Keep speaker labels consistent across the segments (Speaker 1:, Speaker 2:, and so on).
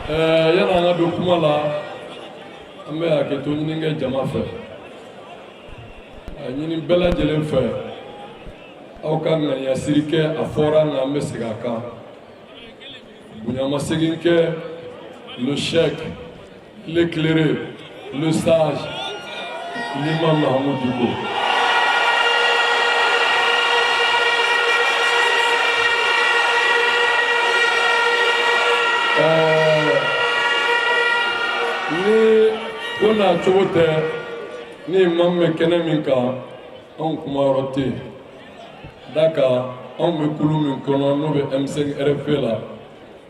Speaker 1: Yana nga do kuma la an bɛ hakɛto ɲini kɛ jama fɛ a ɲini bɛɛ lajɛlen fɛ aw ka ŋaniya kɛ a fɔra nka an bɛ segin a kan bonyamasegin kɛ le chèque l'éclairé le sage l'imam Mahamadou Dicko. Ni ko n'a cogo tɛ ni imam bɛ kɛnɛ min kan anw kumayɔrɔ tɛ yen da kan anw bɛ kulu min kɔnɔ n'o bɛ M5 RFP la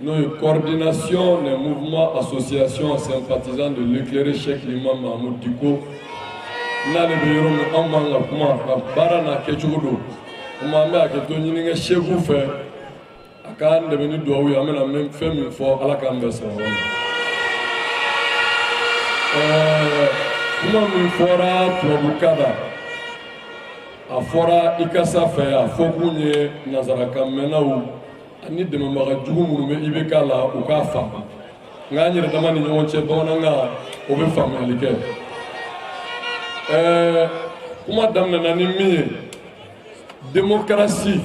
Speaker 1: n'o ye coordination des mouvements associations sympathisants de l'éclairé Cheikh l'imam Mahamadou Dicko n'ale bɛ yɔrɔ min anw man ka kuma ka baara n'a kɛcogo don o ma an bɛ hakɛto ɲini kɛ seku fɛ a k'an dɛmɛ ni dugawu ye an bɛna fɛn min fɔ Ala k'an bɛn sɔrɔ o ma. Kuma min fɔra tubabukan na a fɔra ICASA fɛ a fɔ kun ye nanzarakan mɛnnaw ani dɛmɛbaga jugu minnu bɛ IBK la u k'a faamu nka an yɛrɛ dama ni ɲɔgɔn cɛ bamanankan o bɛ faamuyali kɛ. Kuma daminɛna ni min ye démocratie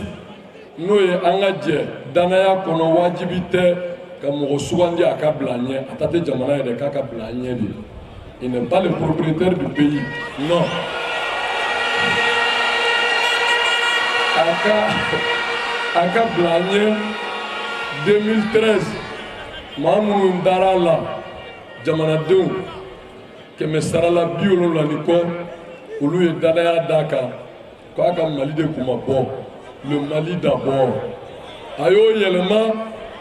Speaker 1: n'o ye an ka jɛ danaya kɔnɔ wajibi tɛ ka mɔgɔ sugandi a ka bila ɲɛ a ta tɛ jamana yɛrɛ k'a ka bila ɲɛ de. Il n'est pas le propriétaire du pays, non. Aka Blagné 2013, Mamoun Darala, Jamanadoum, Keme Sarala Biolo Laniko, Oulu et Dalaya Daka, Kwaka Mali de Koumabo, le Mali d'abord. Ayo Yelema,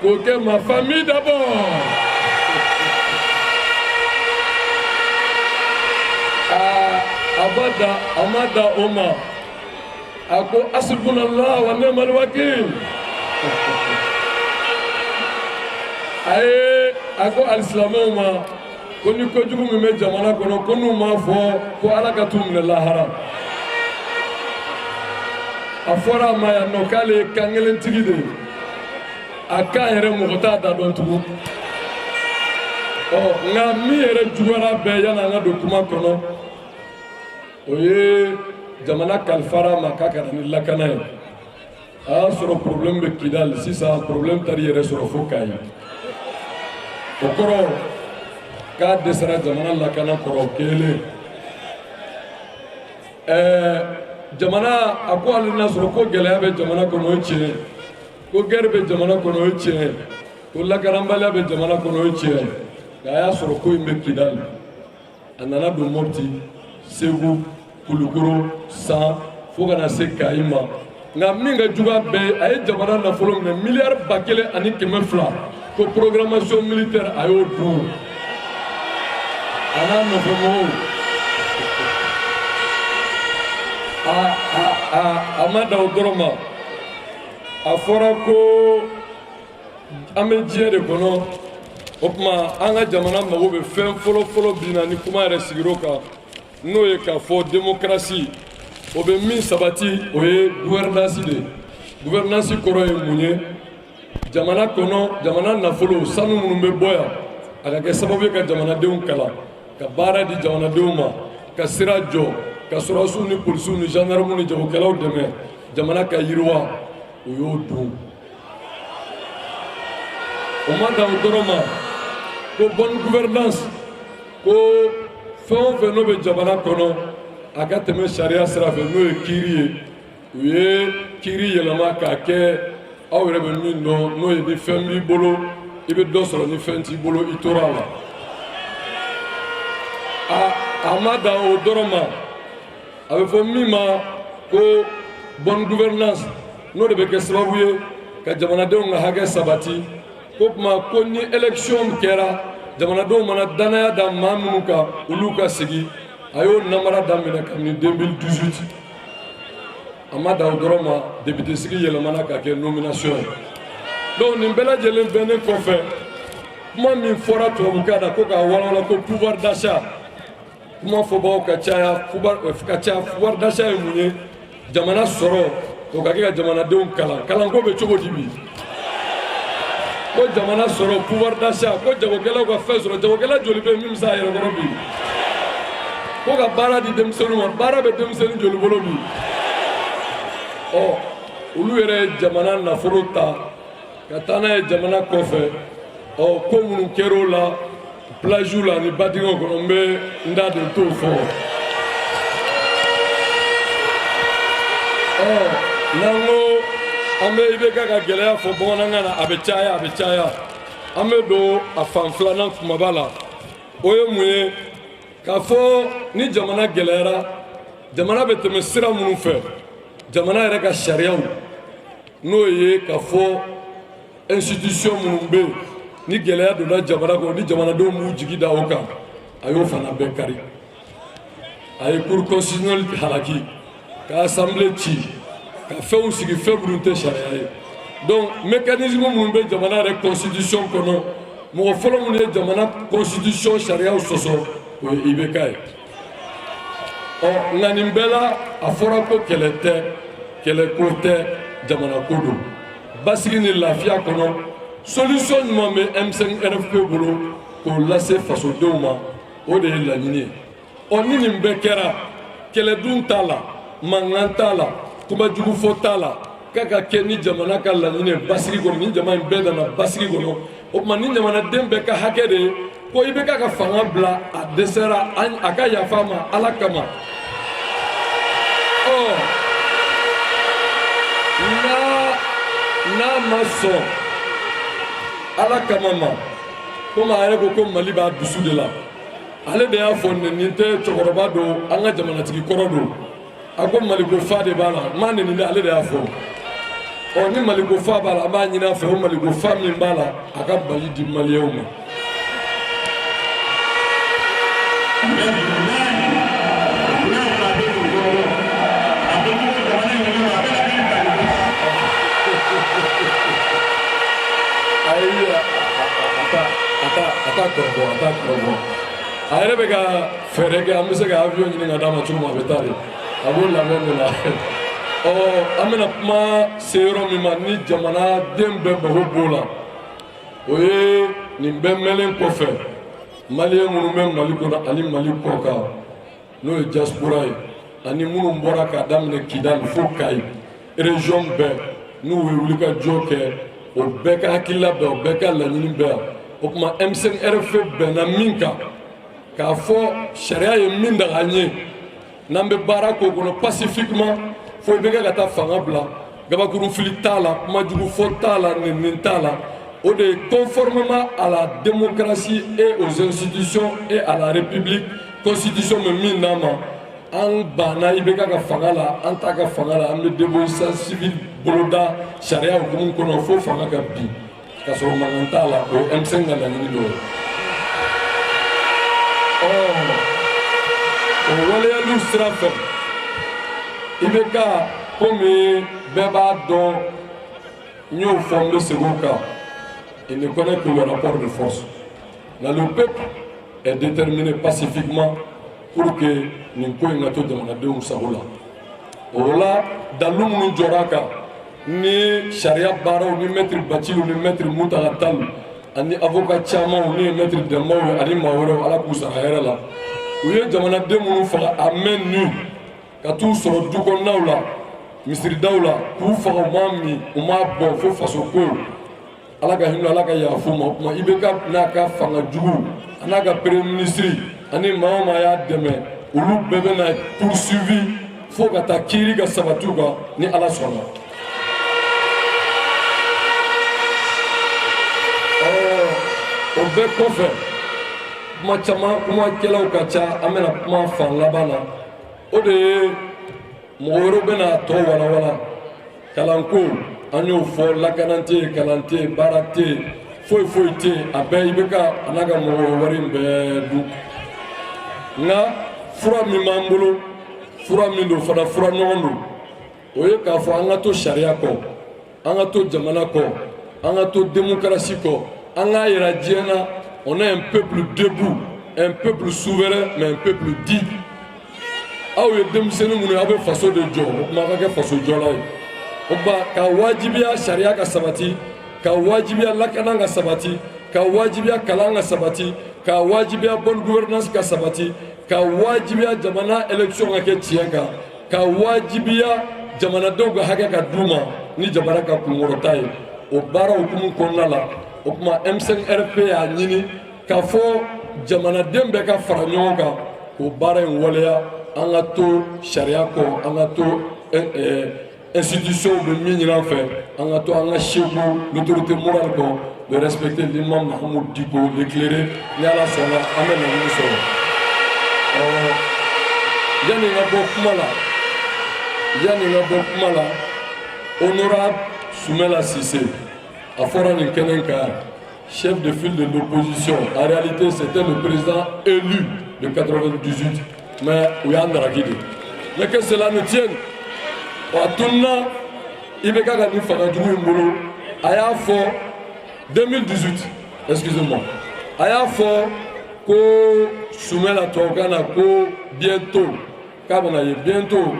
Speaker 1: Koke ma famille d'abord. Abada Amada Oma Ako Asibunallah wa ni'mal wakil. Aye ako al-islamu ma koni ko jugu mi me jamana kono konu ma fo ko ala ka tum ne lahara afora ma ya no kale kangelen tigide aka yere mugota da don tugu o nga mi yere jugara be yana nga do kuma kono oye jamana kalfara ma ka kana ni lakana ye a sɔrɔ problème bɛ Kidal sisan problème tari yɛrɛ sɔrɔ fo Kayi o kɔrɔ k'a dɛsɛra jamana lakana kɔrɔ kelen jamana a ko hali n'a sɔrɔ ko gɛlɛya bɛ jamana kɔnɔ o ye tiɲɛ ko guerre bɛ jamana kɔnɔ o ye tiɲɛ ko lakanabaliya bɛ jamana kɔnɔ o ye tiɲɛ nka a y'a sɔrɔ ko in bɛ Kidal a nana don Mopti Segu Kulukoro San fo kana se Kayi ma nka min ka jugu a bɛɛ a ye jamana nafolo minɛ miliyari 1,200 ko programmation militaire a y'o dun a n'a nɔfɛmɔgɔw a ma da o dɔrɔn ma a fɔra ko an bɛ diɲɛ de kɔnɔ o tuma an ka jamana mago bɛ fɛn fɔlɔ-fɔlɔ bin na ni kuma yɛrɛ sigir'o kan n'o ye k'a fɔ démocratie o bɛ min sabati o ye gouvernance de gouvernance kɔrɔ ye mun ye jamana kɔnɔ jamana nafolo sanu minnu bɛ bɔ yan a ka kɛ sababu ye ka jamanadenw kalan ka baara di jamanadenw ma ka sira jɔ ka sɔrɔdasiw ni polisiw ni gendarmew ni jagokɛlaw dɛmɛ jamana ka yiriwa o y'o dun o ma dan o dɔrɔn ma ko bonne gouvernance ko fɛn o fɛn n'o bɛ jamana kɔnɔ a ka tɛmɛ sariya sira fɛ n'o ye kiiri ye u ye kiiri yɛlɛma k'a kɛ aw yɛrɛ bɛ min dɔn n'o ye ni fɛn b'i bolo i bɛ dɔ sɔrɔ ni fɛn t'i bolo i tora a la a ma dan o dɔrɔn ma a bɛ fɔ min ma ko bonne gouvernance n'o de bɛ kɛ sababu ye ka jamanadenw ka hakɛ sabati ko tuma ko ni élection kɛra jamanadenw mana danaya da maa minnu kan olu ka sigi a y'o namara daminɛ kabini 2018 a ma dan o dɔrɔn ma député sigi yɛlɛmana ka kɛ nomination ye donc nin bɛɛ lajɛlen bɛnnen kɔfɛ kuma min fɔra tubabukan na ko k'a walawala ko pouvoir d'achat kuma fɔbagaw ka caya pouvoir d'achat ye mun ye jamana sɔrɔ o ka kɛ ka jamanadenw kalan kalanko bɛ cogo di bi ko jamana sɔrɔ pouvoir d'achat ko jagokɛlaw ka fɛn sɔrɔ jagokɛla joli bɛ min bɛ se a yɛrɛ kɔrɔ bi ko ka baara di denmisɛnninw ma baara bɛ denmisɛnnin joli bolo bi olu yɛrɛ ye jamana nafolo ta ka taa n'a ye jamana kɔfɛ ko minnu kɛr'o la plagiw la ni batiŋɛw kɔnɔ n bɛ n da de t'o fɔ n'an ko an bɛ IBK ka gɛlɛya fɔ bamanankan na a bɛ caya an bɛ don a fan filanan kumaba la o ye mun ye k'a fɔ ni jamana gɛlɛyara jamana bɛ tɛmɛ sira minnu fɛ jamana yɛrɛ ka sariyaw n'o ye k'a fɔ institution minnu bɛ yen ni gɛlɛya donna jamana kɔnɔ ni jamanadenw b'u jigi da o kan a y'o fana bɛɛ kari a ye cour constitutionnelle halaki ka assemblée ci ka fɛnw sigi fɛn minnu tɛ sariya ye donc mécanisme minnu bɛ jamana yɛrɛ constitution kɔnɔ mɔgɔ fɔlɔ minnu ye jamana constitution sariyaw sɔsɔ o ye IBK ye nka nin bɛɛ la a fɔra ko kɛlɛ tɛ kɛlɛko tɛ jamana ko don basigi ni lafiya kɔnɔ solution ɲuman bɛ M5 RFP bolo k'o lase fasodenw ma o de ye laɲini ye ni nin bɛɛ kɛra kɛlɛdun t'a la mankan t'a la kumajugu fɔ t'a la k'a ka kɛ ni jamana ka laɲini ye basigi kɔnɔ ni jama in bɛɛ nana basigi kɔnɔ o tuma ni jamanaden bɛɛ ka hakɛ de ye ko IBK ka fanga bila a dɛsɛra a ka yafa ma Ala kama n'a ma sɔn Ala kama ma komi a yɛrɛ ko Mali b'a dusu de la ale de y'a fɔ nin tɛ cɛkɔrɔba don an ka jamanatigi kɔrɔ don a ko Maliko fa de b'a la m'a nɛni dɛ ale de y'a fɔ ni Maliko fa b'a la an b'a ɲini a fɛ o Maliko fa min b'a la a ka Mali di maliyɛnw ma a t'a kɔrɔbɔ a yɛrɛ bɛ ka fɛɛrɛ kɛ an bɛ se ka avion ɲini ka d'a ma cogo min a bɛ taa de a b'o labɛn de la an bɛna kuma se yɔrɔ min ma ni jamanaden bɛɛ mago b'o la o ye nin bɛɛ mɛnlen kɔfɛ maliyɛn minnu bɛ Mali kɔnɔ ani Mali kɔ kan n'o ye diaspora ye ani minnu bɔra k'a daminɛ Kidali fo Kayi région bɛɛ n'u ye wuli ka jɔ kɛ o bɛɛ ka hakilila bɛɛ o bɛɛ ka laɲini bɛɛ o tuma M5 RFP bɛnna min kan k'a fɔ sariya ye min daga an ye n'an bɛ baara k'o kɔnɔ pacifiquement fo IBK ka taa fanga bila gabakurufili t'a la kumajugu fɔ t'a la nɛni t'a la o de ye conformément à la démocratie et aux institutions et à la république constitution bɛ min d'an ma an banna IBK ka fanga la an t'a ka fanga la an bɛ désobéissance civile boloda sariya hukumu kɔnɔ fo fanga ka bin ka sɔrɔ mankan t'a la o ye M5 ka laɲini dɔ ye o waleyaliw sira fɛ IBK komi bɛɛ b'a dɔn n y'o fɔ n bɛ segin o kan il ne connaît que le rapport de force mais le peuple est déterminé pacifiquement pour que nin ko in ka to jamanadenw sago la o la dalu minnu jɔra a kan ni sariya baaraw ni maître Bacilu ni maître Muntaka Tall ani avocat camanw ni maître Dembaw ye ani maa wɛrɛw Ala k'u sara hɛrɛ la u ye jamanaden minnu faga à main nue ka t'u sɔrɔ du kɔnɔnaw la misiridaw la k'u faga u m'a min u m'a bɔn fo faso ko Ala ka hinɛ Ala ka yafa u ma o tuma IBK n'a ka fanga jugu a n'a ka premier ministre ani maa o maa y'a dɛmɛ olu bɛɛ bɛ na poursuivi fo ka taa kiiri ka sabati u kan ni Ala sɔnna. O bɛɛ kɔfɛ kuma caman kumakɛlaw ka ca an bɛna kuma fan laban na o de ye mɔgɔ wɛrɛw bɛna tɔ walawala kalanko an y'o fɔ lakana tɛ yen kalan tɛ yen baara tɛ yen foyi foyi tɛ yen a bɛɛ IBK a n'a ka mɔgɔ wɛrɛ in bɛɛ dun nka fura min b'an bolo fura min don fana fura ɲɔgɔn don o ye k'a fɔ an ka to sariya kɔ an ka to jamana kɔ an ka to démocratie kɔ an k'a yira diɲɛ na on est un peuple debout un peuple souverain mais un peuple digne aw ye denmisɛnnin minnu ye aw bɛ faso de jɔ o tuma a ka kɛ faso jɔla ye o tuma ka wajibiya sariya ka sabati ka wajibiya lakana ka sabati ka wajibiya kalan ka sabati ka wajibiya bonne gouvernance ka sabati ka wajibiya jamana election ka kɛ tiɲɛ kan ka wajibiya jamanadenw ka hakɛ ka d'u ma ni jamana ka kunkɔrɔta ye o baara hukumu kɔnɔna la o kuma M5RP y'a ɲini k'a fɔ jamanaden bɛɛ ka fara ɲɔgɔn kan k'o baara in waleya an ka to sariya kɔ an ka to institution bɛ min ɲini an fɛ an ka to an ka seko l'autorité morale kɔ de respecter l'imam Mahamudu Diko l'éclairé ni Ala sɔnna an bɛ laɲini sɔrɔ yanni n ka bɔ kuma la honorable Soumela Cissé a fɔra nin kɛnɛ kan chef de file de l'opposition en réalité c'était le président élu de 98 mais u y'an daraki de mais que cela ne tienne wa tunna i bɛ ka nin fanga jugu in bolo a y'a fɔ 2018 excusez-moi a y'a fɔ ko Soumela tubabukan na ko bientôt k'a bɛna ye bientôt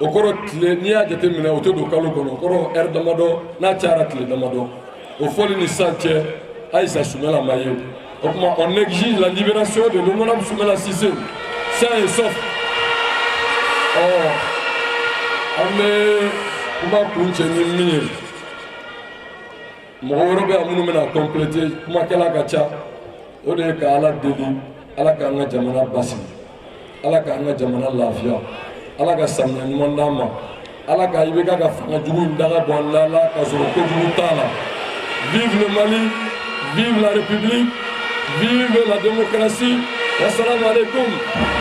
Speaker 1: o kɔrɔ tile n'i y'a jateminɛ o tɛ don kalo kɔnɔ o kɔrɔ heure damadɔ n'a cayara tile damadɔ o fɔli ni sisan cɛ Aïssa Soumela ma ye o kuma on exige la libération de l'honorable Soumela Cissé sain et sauf an bɛ kuma kun cɛ ni min ye mɔgɔ wɛrɛ bɛ yan minnu bɛna compléter kumakɛla ka ca o de ye ka Ala deli Ala k'an ka jamana basigi Ala k'an ka jamana lafiya Ala ka samiya ɲuman d'an ma Ala ka i bɛ ka fanga jugu in daga bɔ an la ka sɔrɔ kojugu t'a la vive le Mali vive la République vive la démocratie wassalamu alaikum